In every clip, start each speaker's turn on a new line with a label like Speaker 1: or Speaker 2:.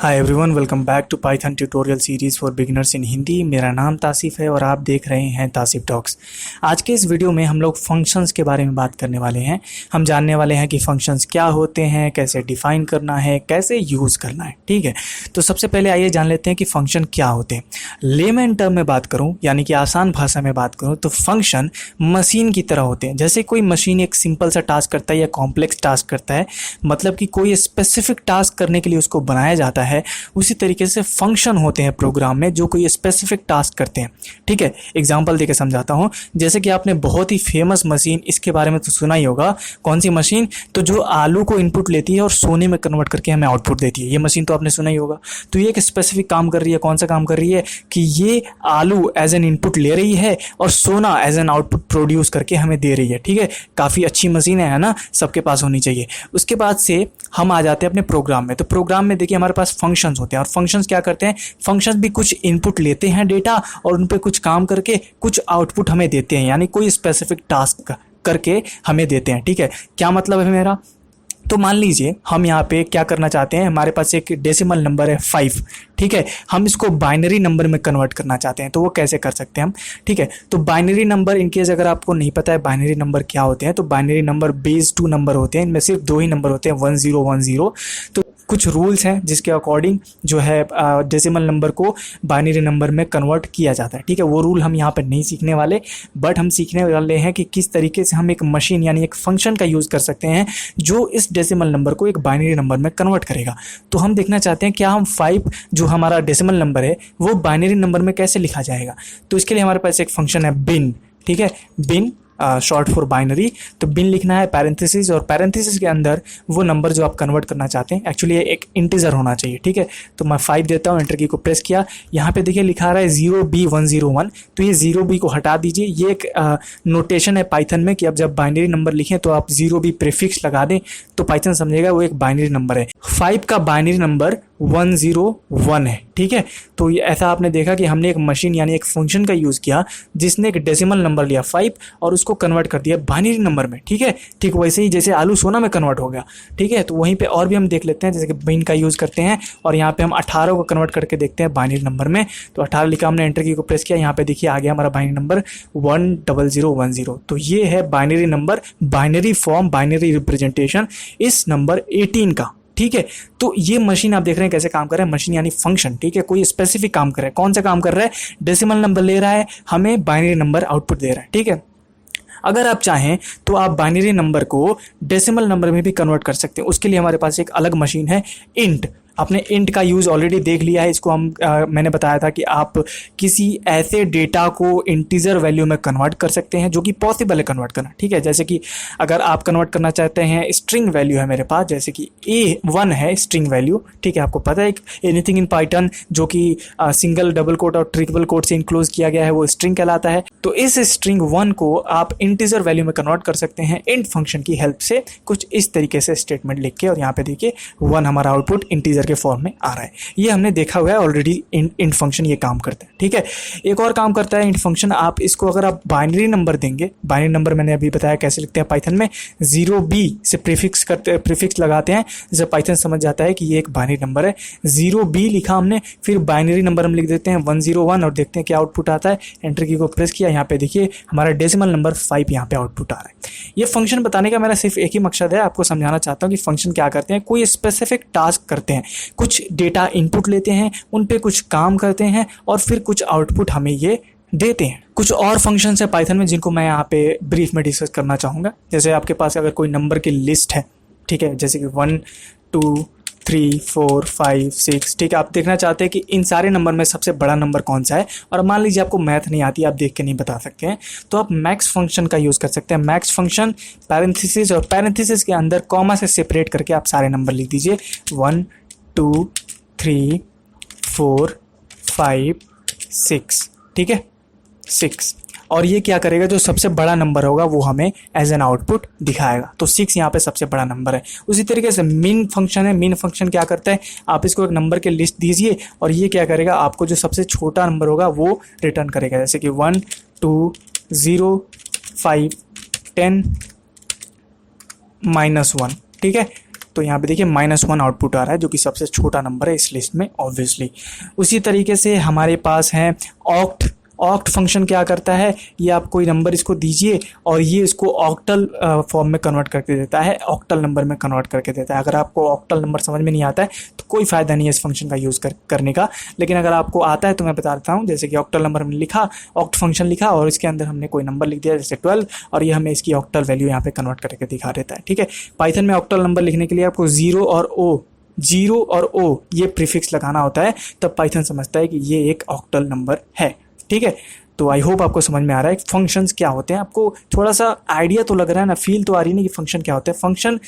Speaker 1: Hi everyone, welcome back to Python tutorial series for beginners in Hindi. मेरा नाम तासिफ है और आप देख रहे हैं तासिफ टॉक्स। आज के इस वीडियो में हम लोग फंक्शंस के बारे में बात करने वाले हैं। हम जानने वाले हैं कि फंक्शंस क्या होते हैं, कैसे डिफ़ाइन करना है, कैसे यूज़ करना है। ठीक है, तो सबसे पहले आइए जान लेते हैं कि फ़ंक्शन क्या होते हैं। लेमैन टर्म में बात करूँ, यानी कि आसान भाषा में बात करूँ, तो फंक्शन मशीन की तरह होते हैं। जैसे कोई मशीन एक सिंपल सा टास्क करता है या कॉम्प्लेक्स टास्क करता है, मतलब कि कोई स्पेसिफिक टास्क करने के लिए उसको बनाया जाता है, उसी तरीके से फंक्शन होते हैं प्रोग्राम में जो कोई स्पेसिफिक टास्क करते हैं। ठीक है, एग्जांपल देके समझाता हूँ। जैसे कि आपने बहुत ही फेमस मशीन, इसके बारे में तो सुना ही होगा। कौन सी मशीन? तो जो आलू को इनपुट लेती है और सोने में कन्वर्ट करके हमें आउटपुट देती है, ये मशीन तो आपने सुना ही होगा। तो ये एक स्पेसिफिक काम कर रही है। कौन सा काम कर रही है? कि ये आलू एज एन इनपुट ले रही है और सोना एज एन आउटपुट प्रोड्यूस करके हमें दे रही है। ठीक है, काफ़ी अच्छी मशीन है ना, सबके पास होनी चाहिए। उसके बाद से हम आ जाते हैं अपने प्रोग्राम में। तो प्रोग्राम में देखिए हमारे पास फंक्शंस होते हैं, और फंक्शंस क्या करते हैं? फंक्शंस भी कुछ इनपुट लेते हैं डेटा और उन पे कुछ काम करके कुछ आउटपुट हमें देते हैं, यानी कोई स्पेसिफिक टास्क करके हमें देते हैं। ठीक है, क्या मतलब है मेरा? तो मान लीजिए हम यहाँ पे क्या करना चाहते हैं, हमारे पास एक डेसिमल नंबर है 5। ठीक है, हम इसको बाइनरी नंबर में कन्वर्ट करना चाहते हैं, तो वो कैसे कर सकते हैं हम? ठीक है, तो बाइनरी नंबर, इनकेस अगर आपको नहीं पता है बाइनरी नंबर क्या होते हैं, तो बाइनरी नंबर बेस 2 नंबर होते हैं। इनमें सिर्फ 2 ही नंबर होते हैं, 1 0 1 0। तो कुछ रूल्स हैं जिसके अकॉर्डिंग जो है डेसिमल नंबर को बाइनरी नंबर में कन्वर्ट किया जाता है। ठीक है, वो रूल हम यहाँ पर नहीं सीखने वाले, बट हम सीखने वाले हैं कि किस तरीके से हम एक मशीन यानी एक फंक्शन का यूज़ कर सकते हैं जो इस डेसिमल नंबर को एक बाइनरी नंबर में कन्वर्ट करेगा। तो हम देखना चाहते हैं क्या हम 5 जो हमारा डेसिमल नंबर है वो बाइनरी नंबर में कैसे लिखा जाएगा। तो इसके लिए हमारे पास एक फंक्शन है बिन। ठीक है, बिन शॉर्ट फॉर बाइनरी। तो बिन लिखना है पैरेंथेसिस, और पैरेंथेसिस के अंदर वो नंबर जो आप कन्वर्ट करना चाहते हैं, एक्चुअली ये एक इंटीजर होना चाहिए। ठीक है, तो मैं 5 देता हूँ, एंटर की को प्रेस किया। यहाँ पे देखिए लिखा रहा है 0B101, तो ये 0B को हटा दीजिए। ये एक नोटेशन है पाइथन में कि अब जब बाइनरी नंबर लिखें तो आप 0B प्रीफिक्स लगा दें तो पाइथन समझेगा वो एक बाइनरी नंबर है। 5 का बाइनरी नंबर 101 है। ठीक है, तो ये ऐसा आपने देखा कि हमने एक मशीन यानी एक फंक्शन का यूज़ किया जिसने एक डेसिमल नंबर लिया 5 और उसको कन्वर्ट कर दिया बाइनरी नंबर में। ठीक है, ठीक वैसे ही जैसे आलू सोना में कन्वर्ट हो गया। ठीक है, तो वहीं पे और भी हम देख लेते हैं, जैसे कि बिन का यूज़ करते हैं और यहाँ पे हम 18 को कन्वर्ट करके देखते हैं बाइनरी नंबर में। तो 18 लिखा, हमने एंटर की को प्रेस किया, यहाँ पे देखिए आ गया हमारा बाइनरी नंबर 10010। तो ये है binary number, binary form, binary representation इस नंबर 18 का। ठीक है, तो ये मशीन आप देख रहे हैं कैसे काम कर रहा है, मशीन यानी फंक्शन। ठीक है, कोई स्पेसिफिक काम कर रहा है। कौन सा काम कर रहा है? डेसिमल नंबर ले रहा है, हमें बाइनरी नंबर आउटपुट दे रहा है। ठीक है, अगर आप चाहें तो आप बाइनरी नंबर को डेसिमल नंबर में भी कन्वर्ट कर सकते हैं। उसके लिए हमारे पास एक अलग मशीन है, इंट। आपने इंट का यूज़ ऑलरेडी देख लिया है। इसको मैंने बताया था कि आप किसी ऐसे डेटा को इंटीजर वैल्यू में कन्वर्ट कर सकते हैं जो कि पॉसिबल है कन्वर्ट करना। ठीक है, जैसे कि अगर आप कन्वर्ट करना चाहते हैं, स्ट्रिंग वैल्यू है मेरे पास, जैसे कि A1 है स्ट्रिंग वैल्यू। ठीक है, आपको पता है एनीथिंग इन पाइथन जो कि सिंगल, डबल कोट और ट्रिपल कोट से इनक्लोज किया गया है वो स्ट्रिंग कहलाता है। तो इस स्ट्रिंग 1 को आप इंटीजर वैल्यू में कन्वर्ट कर सकते हैं इंट फंक्शन की हेल्प से, कुछ इस तरीके से स्टेटमेंट लिख के। और यहाँ पे देखिए 1 हमारा आउटपुट इंटीजर के फॉर्म में आ रहा है। ये हमने देखा हुआ है ऑलरेडी, इंट फंक्शन ये काम करता है। ठीक है, एक और काम करता है इंट फंक्शन। आप इसको अगर आप बाइनरी नंबर देंगे, बाइनरी नंबर मैंने अभी बताया कैसे लिखते हैं पाइथन में, 0B से प्रीफिक्स करते, प्रीफिक्स लगाते हैं, जैसे पाइथन समझ जाता है कि ये एक बाइनरी नंबर है। 0B लिखा हमने, फिर बाइनरी नंबर हम लिख देते हैं 101 और देखते हैं क्या आउटपुट आता है। एंटर की को प्रेस किया, यहाँ पे देखिए हमारा डेसिमल नंबर 5 यहाँ पे आउटपुट आ रहा है। ये फंक्शन बताने का मेरा सिर्फ एक ही मकसद है, आपको समझाना चाहता हूँ कि फंक्शन क्या करते हैं। कोई स्पेसिफिक टास्क करते हैं, कुछ डेटा इनपुट लेते हैं, उन पे कुछ काम करते हैं और फिर कुछ आउटपुट हमें ये देते हैं। कुछ और फंक्शंस है पाइथन में जिनको मैं यहाँ पे ब्रीफ में डिस्कस करना चाहूँगा। जैसे आपके पास अगर कोई नंबर की लिस्ट है, ठीक है, जैसे कि 1 2 3 4 5 6। ठीक है, आप देखना चाहते हैं कि इन सारे नंबर में सबसे बड़ा नंबर कौन सा है, और मान लीजिए आपको मैथ नहीं आती, आप देख के नहीं बता सकते हैं, तो आप मैक्स फंक्शन का यूज़ कर सकते हैं। मैक्स फंक्शन पैरेंथेसिस, और पैरेंथेसिस के अंदर कॉमा से सेपरेट करके आप सारे नंबर लिख दीजिए 1 2 3 4 5 6। ठीक है, 6। और ये क्या करेगा, जो सबसे बड़ा नंबर होगा वो हमें एज एन आउटपुट दिखाएगा। तो 6 यहाँ पे सबसे बड़ा नंबर है। उसी तरीके से मिन फंक्शन है। मिन फंक्शन क्या करता है, आप इसको एक नंबर के लिस्ट दीजिए और ये क्या करेगा, आपको जो सबसे छोटा नंबर होगा वो रिटर्न करेगा। जैसे कि 1 2 0 5 10 -1। ठीक है, तो यहाँ पे देखिए -1 आउटपुट आ रहा है जो कि सबसे छोटा नंबर है इस लिस्ट में ऑब्वियसली। उसी तरीके से हमारे पास है ऑक्ट। ऑक्ट फंक्शन क्या करता है, ये आप कोई नंबर इसको दीजिए और ये इसको ऑक्टल फॉर्म में कन्वर्ट करके देता है, ऑक्टल नंबर में कन्वर्ट करके देता है। अगर आपको ऑक्टल नंबर समझ में नहीं आता है तो कोई फ़ायदा नहीं है इस फंक्शन का यूज़ करने का, लेकिन अगर आपको आता है तो मैं बता देता हूँ। जैसे कि ऑक्टल नंबर हमने लिखा, ऑक्ट फंक्शन लिखा और इसके अंदर हमने कोई नंबर लिख दिया जैसे 12 और ये हमें इसकी ऑक्टल वैल्यू यहाँ पे कन्वर्ट करके दिखा देता है। ठीक है, पाइथन में ऑक्टल नंबर लिखने के लिए आपको जीरो और ओ ये प्रीफिक्स लगाना होता है, तब पाइथन समझता है कि ये एक ऑक्टल नंबर है। ठीक है, तो आई होप आपको समझ में आ रहा है फंक्शंस क्या होते हैं। आपको थोड़ा सा आइडिया तो लग रहा है ना, फील तो आ रही है ना कि फंक्शन क्या होता है। फंक्शन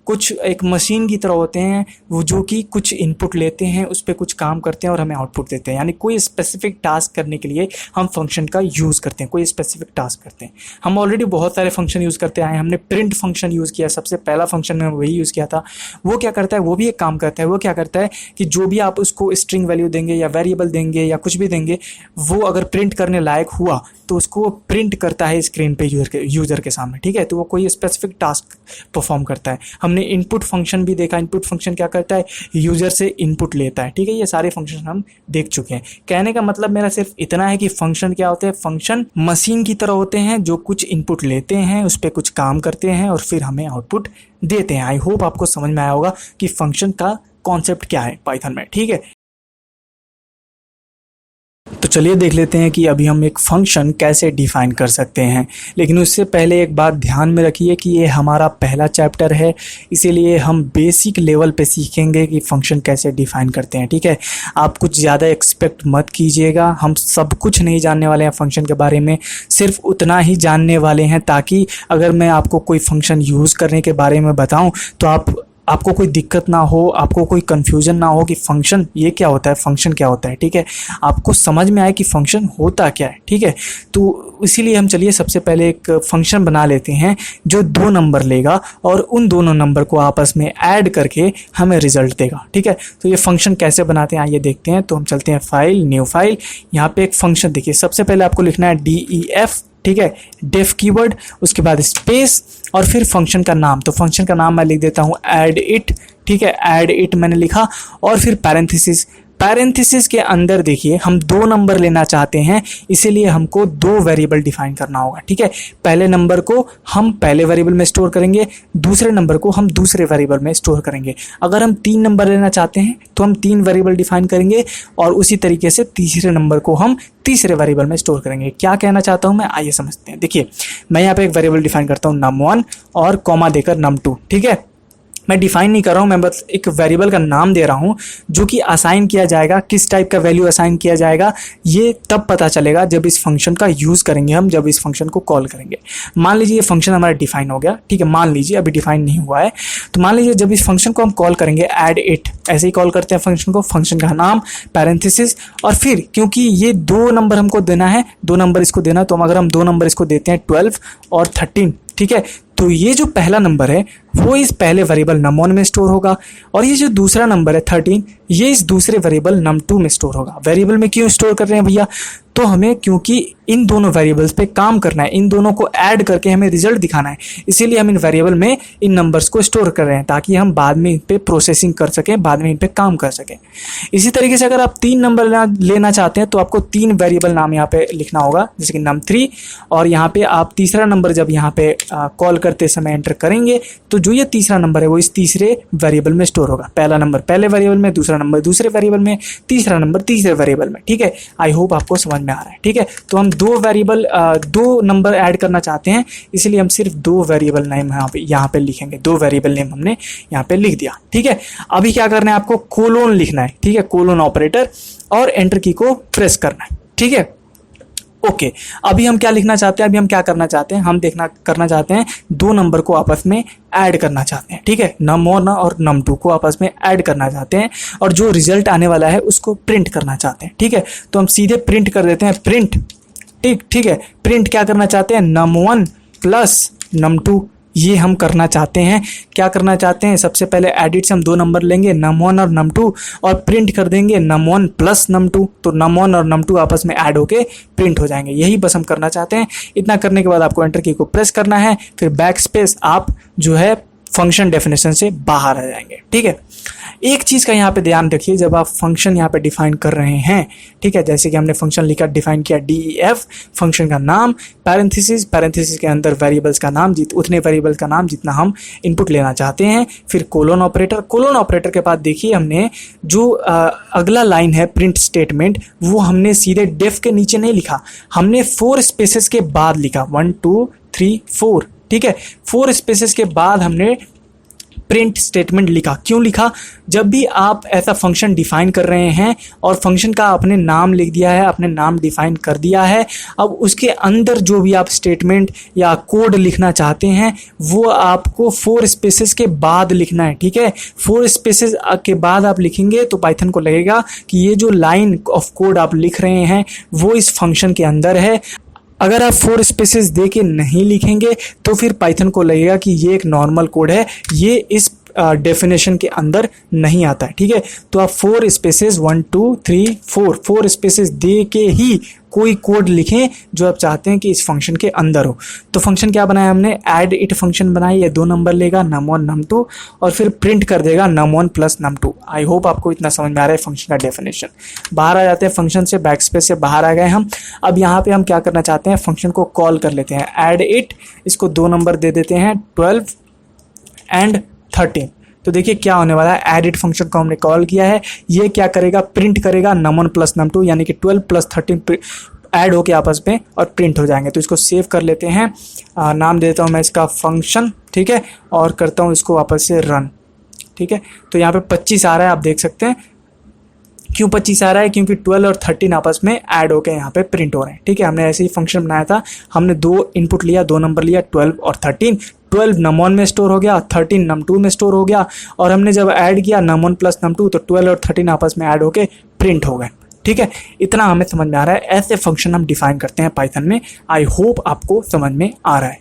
Speaker 1: कुछ एक मशीन की तरह होते हैं, वो जो कि कुछ इनपुट लेते हैं, उस पर कुछ काम करते हैं और हमें आउटपुट देते हैं। यानी कोई स्पेसिफिक टास्क करने के लिए हम फंक्शन का यूज़ करते हैं, कोई स्पेसिफिक टास्क करते हैं। हम ऑलरेडी बहुत सारे फंक्शन यूज़ करते आए हैं। हमने प्रिंट फंक्शन यूज़ किया, सबसे पहला फंक्शन में वही यूज़ किया था। वो क्या करता है, वो भी एक काम करता है। वो क्या करता है कि जो भी आप उसको स्ट्रिंग वैल्यू देंगे या वेरिएबल देंगे या कुछ भी देंगे, वो अगर प्रिंट करने लायक हुआ तो उसको प्रिंट करता है स्क्रीन पे यूज़र के सामने। ठीक है, तो वो कोई स्पेसिफिक टास्क परफॉर्म करता है। हमने इनपुट फंक्शन भी देखा। इनपुट फंक्शन क्या करता है, यूज़र से इनपुट लेता है। ठीक है, ये सारे फंक्शन हम देख चुके हैं। कहने का मतलब मेरा सिर्फ इतना है कि फंक्शन क्या होते हैं, फंक्शन मशीन की तरह होते हैं जो कुछ इनपुट लेते हैं, उस पर कुछ काम करते हैं और फिर हमें आउटपुट देते हैं। आई होप आपको समझ में आया होगा कि फंक्शन का कॉन्सेप्ट क्या है पाइथन में। ठीक है, तो चलिए देख लेते हैं कि अभी हम एक फंक्शन कैसे डिफाइन कर सकते हैं। लेकिन उससे पहले एक बात ध्यान में रखिए कि ये हमारा पहला चैप्टर है, इसीलिए हम बेसिक लेवल पे सीखेंगे कि फंक्शन कैसे डिफाइन करते हैं। ठीक है, आप कुछ ज़्यादा एक्सपेक्ट मत कीजिएगा। हम सब कुछ नहीं जानने वाले हैं फंक्शन के बारे में, सिर्फ उतना ही जानने वाले हैं ताकि अगर मैं आपको कोई फंक्शन यूज़ करने के बारे में बताऊँ तो आपको कोई दिक्कत ना हो, आपको कोई कन्फ्यूज़न ना हो कि फ़ंक्शन ये क्या होता है, फ़ंक्शन क्या होता है। ठीक है, आपको समझ में आए कि फ़ंक्शन होता क्या है। ठीक है, तो इसीलिए हम चलिए सबसे पहले एक फ़ंक्शन बना लेते हैं जो 2 नंबर लेगा और उन दोनों नंबर को आपस में ऐड करके हमें रिज़ल्ट देगा। ठीक है, तो ये फ़ंक्शन कैसे बनाते हैं आइए देखते हैं। तो हम चलते हैं फाइल, न्यू फाइल। यहाँ पे एक फ़ंक्शन देखिए, सबसे पहले आपको लिखना है DEF। ठीक है, डेफ कीवर्ड, उसके बाद स्पेस और फिर फंक्शन का नाम। तो फंक्शन का नाम मैं लिख देता हूँ ऐड इट। ठीक है, ऐड इट मैंने लिखा और फिर पैरेंथेसिस के अंदर देखिए हम 2 नंबर लेना चाहते हैं, इसीलिए हमको 2 वेरिएबल डिफाइन करना होगा। ठीक है, पहले नंबर को हम पहले वेरिएबल में स्टोर करेंगे, दूसरे नंबर को हम दूसरे वेरिएबल में स्टोर करेंगे। अगर हम 3 नंबर लेना चाहते हैं तो हम 3 वेरिएबल डिफाइन करेंगे और उसी तरीके से तीसरे नंबर को हम तीसरे वेरिएबल में स्टोर करेंगे। क्या कहना चाहता हूं मैं, आइए समझते हैं। देखिए मैं यहाँ पे एक वेरिएबल डिफाइन करता हूँ num1 और कॉमा देकर num2। ठीक है, मैं डिफाइन नहीं कर रहा हूँ, मैं बस एक वेरिएबल का नाम दे रहा हूँ जो कि असाइन किया जाएगा। किस टाइप का वैल्यू असाइन किया जाएगा ये तब पता चलेगा जब इस फंक्शन का यूज़ करेंगे हम, जब इस फंक्शन को कॉल करेंगे। मान लीजिए ये फंक्शन हमारा डिफाइन हो गया। ठीक है, मान लीजिए अभी डिफाइन नहीं हुआ है, तो मान लीजिए जब इस फंक्शन को हम कॉल करेंगे ऐड इट, ऐसे ही कॉल करते हैं फंक्शन को, फंक्शन का नाम, पैरेंथेसिस और फिर क्योंकि ये 2 नंबर हमको देना है, 2 नंबर इसको देना, तो अगर हम 2 नंबर इसको देते हैं 12 और 13। ठीक है, तो ये जो पहला नंबर है वो इस पहले वेरिएबल num1 में स्टोर होगा और ये जो दूसरा नंबर है 13 ये इस दूसरे वेरिएबल num2 में स्टोर होगा। वेरिएबल में क्यों स्टोर कर रहे हैं भैया, तो हमें क्योंकि इन दोनों वेरिएबल्स पे काम करना है, इन दोनों को ऐड करके हमें रिजल्ट दिखाना है, इसीलिए हम इन वेरिएबल में इन नंबर्स को स्टोर कर रहे हैं ताकि हम बाद में इन पे प्रोसेसिंग कर सकें, बाद में इन पे काम कर सकें। इसी तरीके से अगर आप 3 नंबर लेना चाहते हैं तो आपको 3 वेरिएबल नाम यहाँ पे लिखना होगा, जैसे कि num3 और यहाँ पे आप तीसरा नंबर जब यहाँ पे कॉल करते समय एंटर करेंगे तो जो ये तीसरा नंबर है वो इस तीसरे वेरिएबल में स्टोर होगा। पहला नंबर पहले वेरिएबल में, दूसरा नंबर दूसरे वेरिएबल में, तीसरा नंबर तीसरे वेरिएबल में। ठीक है, आई होप आपको समझ में आ रहा है। ठीक है, तो हम 2 नंबर ऐड करना चाहते हैं, इसलिए हम सिर्फ 2 वेरिएबल नेम यहाँ पे लिखेंगे। 2 वेरिएबल नेम हमने यहाँ पे लिख दिया। ठीक है, अभी क्या करना है, आपको कोलोन लिखना है। ठीक है, कोलोन ऑपरेटर और एंटर की को प्रेस करना है। ठीक है, ओके, अभी हम क्या लिखना चाहते हैं, अभी हम क्या करना चाहते हैं, हम करना चाहते हैं 2 नंबर को आपस में ऐड करना चाहते हैं। ठीक है, num1 और num2 को आपस में ऐड करना चाहते हैं और जो रिजल्ट आने वाला है उसको प्रिंट करना चाहते हैं। ठीक है, तो हम सीधे प्रिंट कर देते हैं, प्रिंट। ठीक है, प्रिंट क्या करना चाहते हैं, num1 प्लस num2 ये हम करना चाहते हैं। क्या करना चाहते हैं, सबसे पहले एडिट से हम 2 नंबर लेंगे num1 और num2 और प्रिंट कर देंगे num1 प्लस num2, तो num1 और num2 आपस में ऐड होके प्रिंट हो जाएंगे। यही बस हम करना चाहते हैं। इतना करने के बाद आपको एंटर की को प्रेस करना है, फिर बैक स्पेस आप जो है फंक्शन डेफिनेशन से बाहर आ जाएंगे। ठीक है, एक चीज़ का यहाँ पे ध्यान रखिए, जब आप फंक्शन यहाँ पे डिफाइन कर रहे हैं, ठीक है, जैसे कि हमने फंक्शन लिखा, डिफाइन किया DEF, फंक्शन का नाम, पैरेंथेसिस के अंदर वेरिएबल्स का नाम, उतने वेरिएबल्स का नाम जितना हम इनपुट लेना चाहते हैं, फिर कोलोन ऑपरेटर के बाद देखिए हमने जो अगला लाइन है प्रिंट स्टेटमेंट, वो हमने सीधे डेफ के नीचे नहीं लिखा, हमने 4 स्पेसेस के बाद लिखा, 1 2 3 4। ठीक है, 4 स्पेसेस के बाद हमने प्रिंट स्टेटमेंट लिखा। क्यों लिखा? जब भी आप ऐसा फंक्शन डिफाइन कर रहे हैं और फंक्शन का आपने नाम लिख दिया है, आपने नाम डिफाइन कर दिया है, अब उसके अंदर जो भी आप स्टेटमेंट या कोड लिखना चाहते हैं वो आपको 4 स्पेसेस के बाद लिखना है। ठीक है, 4 स्पेसेस के बाद आप लिखेंगे तो पाइथन को लगेगा कि ये जो लाइन ऑफ कोड आप लिख रहे हैं वो इस फंक्शन के अंदर है। अगर आप 4 स्पेसेस दे के नहीं लिखेंगे तो फिर पाइथन को लगेगा कि ये एक नॉर्मल कोड है, ये इस डेफिनेशन के अंदर नहीं आता है। ठीक है, तो आप 4 स्पेसेस 1 2 3 4 स्पेसेस दे के ही कोई कोड लिखें जो आप चाहते हैं कि इस फंक्शन के अंदर हो। तो फंक्शन क्या बनाया हमने, ऐड इट फंक्शन बनाई, ये 2 नंबर लेगा num1 num2 और फिर प्रिंट कर देगा num1 plus num2। I hope आपको इतना समझ में आ रहा है फंक्शन का डेफिनेशन। बाहर आ जाते हैं फंक्शन से, बैक स्पेस से बाहर आ गए हम। अब यहाँ पे हम क्या करना चाहते हैं, फंक्शन को कॉल कर लेते हैं, ऐड इट, इसको 2 नंबर दे देते हैं 12 एंड 13। तो देखिए क्या होने वाला है, एडिट फंक्शन को हमने कॉल किया है, ये क्या करेगा, प्रिंट करेगा num1 प्लस num2, यानी कि 12 प्लस 13 ऐड होके आपस में और प्रिंट हो जाएंगे। तो इसको सेव कर लेते हैं, नाम देता हूँ मैं इसका फंक्शन। ठीक है, और करता हूँ इसको वापस से रन। ठीक है, तो यहाँ पे 25 आ रहा है, आप देख सकते हैं। क्यों 25 आ रहा है, क्योंकि 12 और 13 आपस में ऐड होकर यहाँ पे प्रिंट हो रहे हैं। ठीक है, हमने ऐसे ही फंक्शन बनाया था, हमने 2 इनपुट लिया, 2 नंबर लिया 12 और 13। 12 num1 में स्टोर हो गया, 13 num2 में स्टोर हो गया, और हमने जब ऐड किया num1 प्लस num2 तो 12 और 13 आपस में ऐड होके प्रिंट हो गए। ठीक है, इतना हमें समझ में आ रहा है, ऐसे फंक्शन हम डिफाइन करते हैं पाइथन में। आई होप आपको समझ में आ रहा है।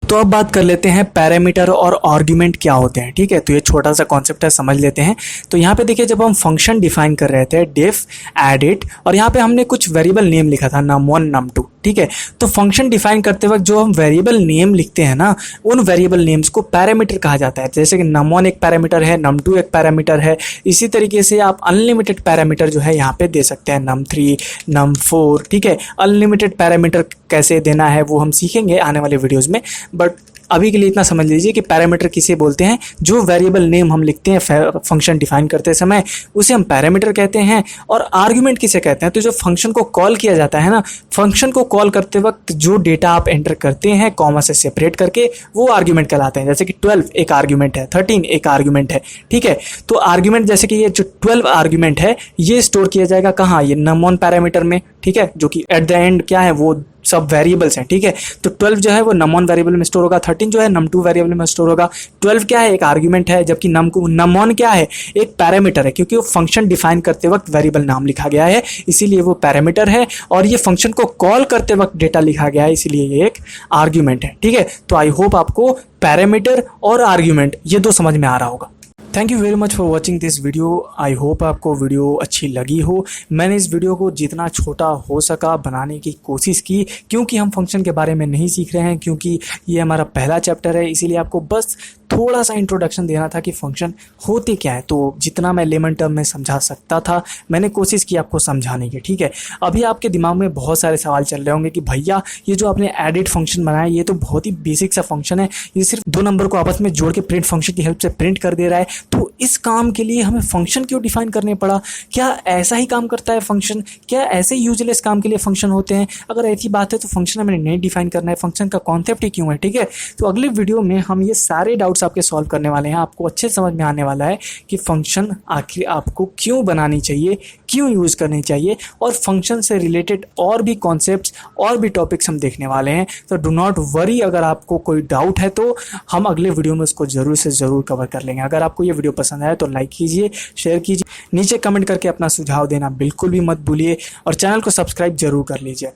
Speaker 1: तो अब बात कर लेते हैं पैरामीटर और आर्गुमेंट क्या होते हैं। ठीक है, तो ये छोटा सा कॉन्सेप्ट है, समझ लेते हैं। तो यहाँ पे देखिए, जब हम फंक्शन डिफाइन कर रहे थे डिफ एड इट, और यहाँ पे हमने कुछ वेरिएबल नेम लिखा था num1 num2। ठीक है, तो फंक्शन डिफाइन करते वक्त जो हम वेरिएबल नेम लिखते हैं ना, उन वेरिएबल नेम्स को पैरामीटर कहा जाता है। जैसे कि num1 एक पैरामीटर है, num2 एक पैरामीटर है, इसी तरीके से आप अनलिमिटेड पैरामीटर जो है यहाँ पे दे सकते हैं, num3 num4। ठीक है, अनलिमिटेड पैरामीटर कैसे देना है वो हम सीखेंगे आने वाले वीडियोज़ में, बट अभी के लिए इतना समझ लीजिए कि पैरामीटर किसे बोलते हैं, जो वेरिएबल नेम हम लिखते हैं फंक्शन डिफाइन करते समय उसे हम पैरामीटर कहते हैं। और आर्गुमेंट किसे कहते हैं, तो जो फंक्शन को कॉल किया जाता है ना, फंक्शन को कॉल करते वक्त जो डेटा आप एंटर करते हैं कॉमा से सेपरेट करके, वो आर्गुमेंट कहलाते हैं। जैसे कि 12 एक आर्गुमेंट है, 13 एक आर्गुमेंट है। ठीक है, तो आर्गुमेंट जैसे कि ये जो 12 आर्गुमेंट है ये स्टोर किया जाएगा कहाँ, ये num1 पैरामीटर में। ठीक है, जो कि एट द एंड क्या है, वो सब वेरिएबल्स हैं। ठीक है, तो 12 जो है वो num1 वेरिएबल में स्टोर होगा, 13 जो है num2 वेरिएबल में स्टोर होगा। 12 क्या है, एक आर्गुमेंट है, जबकि num1 क्या है, एक पैरामीटर है, क्योंकि वो फंक्शन डिफाइन करते वक्त वेरिएबल नाम लिखा गया है, इसीलिए वो पैरामीटर है। और ये फंक्शन को कॉल करते वक्त डेटा लिखा गया है, इसीलिए ये एक आर्गुमेंट है। ठीक है, तो आई होप आपको पैरामीटर और आर्गुमेंट ये 2 समझ में आ रहा होगा। Thank you very much for watching this video. I hope आपको वीडियो अच्छी लगी हो। मैंने इस वीडियो को जितना छोटा हो सका बनाने की कोशिश की, क्योंकि हम फंक्शन के बारे में नहीं सीख रहे हैं, क्योंकि ये हमारा पहला चैप्टर है, इसीलिए आपको बस थोड़ा सा इंट्रोडक्शन देना था कि फंक्शन होते क्या है। तो जितना मैं लेमन टर्म में समझा सकता था मैंने कोशिश की आपको समझाने की। ठीक है, अभी आपके दिमाग में बहुत सारे सवाल चल रहे होंगे कि भैया ये जो आपने एडिट फंक्शन बनाया ये तो बहुत ही बेसिक सा फंक्शन है, ये सिर्फ 2 नंबर को आपस में जोड़ के प्रिंट फंक्शन की हेल्प से प्रिंट कर दे रहा है, तो इस काम के लिए हमें फंक्शन क्यों डिफाइन करने पड़ा? क्या ऐसा ही काम करता है फंक्शन? क्या ऐसे यूजलेस काम के लिए फंक्शन होते हैं? अगर ऐसी बात है तो फंक्शन हमें नहीं डिफाइन करना है, फंक्शन का कॉन्सेप्ट ही क्यों है? ठीक है, तो अगले वीडियो में हम ये सारे डाउट्स आपके सॉल्व करने वाले हैं। आपको अच्छे समझ में आने वाला है कि फंक्शन आखिर आपको क्यों बनानी चाहिए, क्यों यूज करनी चाहिए, और फंक्शन से रिलेटेड और भी कॉन्सेप्ट्स और भी टॉपिक्स हम देखने वाले हैं। तो डू नॉट वरी, अगर आपको कोई डाउट है तो हम अगले वीडियो में उसको जरूर से जरूर कवर कर लेंगे। अगर आपको ये वीडियो पसंद आए तो लाइक कीजिए, शेयर कीजिए, नीचे कमेंट करके अपना सुझाव देना बिल्कुल भी मत भूलिए, और चैनल को सब्सक्राइब जरूर कर लीजिए।